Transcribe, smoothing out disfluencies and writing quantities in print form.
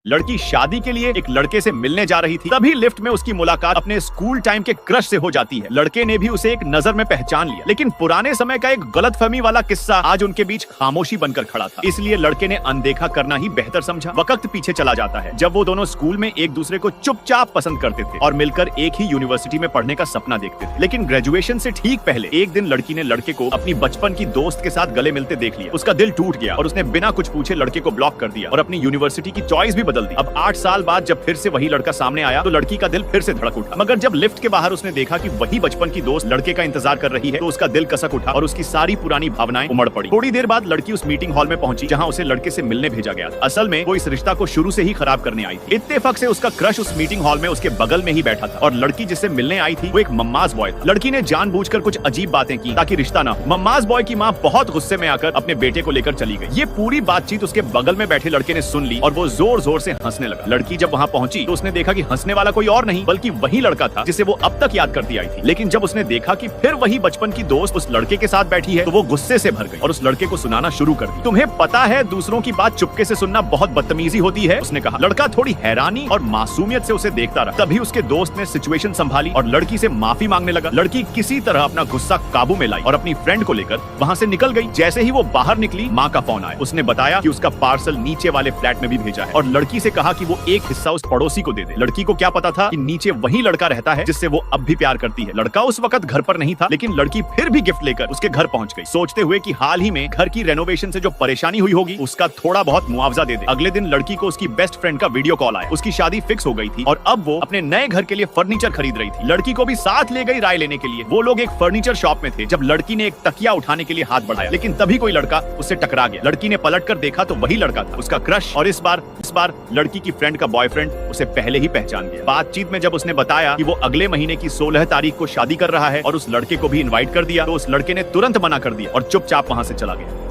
लड़की शादी के लिए एक लड़के से मिलने जा रही थी। तभी लिफ्ट में उसकी मुलाकात अपने स्कूल टाइम के क्रश से हो जाती है। लड़के ने भी उसे एक नजर में पहचान लिया, लेकिन पुराने समय का एक गलतफहमी वाला किस्सा आज उनके बीच खामोशी बनकर खड़ा था। इसलिए लड़के ने अनदेखा करना ही बेहतर समझा। वक्त पीछे चला जाता है जब वो दोनों स्कूल में एक दूसरे को चुपचाप पसंद करते थे और मिलकर एक ही यूनिवर्सिटी में पढ़ने का सपना देखते थे। लेकिन ग्रेजुएशन से ठीक पहले एक दिन लड़की ने लड़के को अपनी बचपन की दोस्त के साथ गले मिलते देख लिया। उसका दिल टूट गया और उसने बिना कुछ पूछे लड़के को ब्लॉक कर दिया और अपनी यूनिवर्सिटी की चॉइस भी बदल दी। अब 8 साल बाद जब फिर से वही लड़का सामने आया तो लड़की का दिल फिर से धड़क उठा। मगर जब लिफ्ट के बाहर उसने देखा कि वही बचपन की दोस्त लड़के का इंतजार कर रही है तो उसका दिल कसक उठा और उसकी सारी पुरानी भावनाएं उमड़ पड़ी। थोड़ी देर बाद लड़की उस मीटिंग हॉल में पहुंची जहां उसे लड़के से मिलने भेजा गया था। असल में वो इस रिश्ता को शुरू से ही खराब करने आई थी। इत्तेफाक से उसका क्रश उस मीटिंग हॉल में उसके बगल में ही बैठा था और लड़की जिससे मिलने आई थी वो एक मम्माज बॉय था। लड़की ने जानबूझकर कुछ अजीब बातें की ताकि रिश्ता ना हो। मम्माज बॉय की माँ बहुत गुस्से में आकर अपने बेटे को लेकर चली गई। ये पूरी बातचीत उसके बगल में बैठे लड़के ने सुन ली और वो जोर जोर से हंसने लगा। लड़की जब वहाँ पहुंची तो उसने देखा कि हंसने वाला कोई और नहीं बल्कि वही लड़का था जिसे वो अब तक याद करती आई थी। लेकिन जब उसने देखा कि फिर वही बचपन की दोस्त उस लड़के के साथ बैठी है तो वो गुस्से से भर गई और उस लड़के को सुनाना शुरू कर दी। तुम्हें पता है दूसरों की बात चुपके से सुनना बहुत बदतमीजी होती है, उसने कहा। लड़का थोड़ी हैरानी और मासूमियत से उसे देखता रहा। तभी उसके दोस्त ने सिचुएशन संभाली और लड़की से माफी मांगने लगा। लड़की किसी तरह अपना गुस्सा काबू में लाई और अपनी फ्रेंड को लेकर वहाँ से निकल गई। जैसे ही वो बाहर निकली माँ का फोन आया। उसने बताया कि उसका पार्सल नीचे वाले फ्लैट में भी भेजा है और लड़की से कहा कि वो एक हिस्सा उस पड़ोसी को दे दे। लड़की को क्या पता था कि नीचे वही लड़का रहता है जिससे वो अब भी प्यार करती है। लड़का उस वक्त घर पर नहीं था, लेकिन लड़की फिर भी गिफ्ट लेकर उसके घर पहुंच गई, सोचते हुए कि हाल ही में घर की रेनोवेशन से जो परेशानी हुई होगी उसका थोड़ा बहुत मुआवजा दे दे। अगले दिन लड़की को उसकी बेस्ट फ्रेंड का वीडियो कॉल आया। उसकी शादी फिक्स हो गई थी और अब वो अपने नए घर के लिए फर्नीचर खरीद रही थी। लड़की को भी साथ ले गई राय लेने के लिए। वो लोग एक फर्नीचर शॉप में थे जब लड़की ने एक तकिया उठाने के लिए हाथ बढ़ाया, लेकिन तभी कोई लड़का उससे टकरा गया। लड़की ने पलटकर देखा तो वही लड़का था, उसका क्रश। और इस बार लड़की की फ्रेंड का बॉयफ्रेंड उसे पहले ही पहचान गया। बातचीत में जब उसने बताया कि वो अगले महीने की 16 तारीख को शादी कर रहा है और उस लड़के को भी इनवाइट कर दिया तो उस लड़के ने तुरंत मना कर दिया और चुपचाप वहां से चला गया।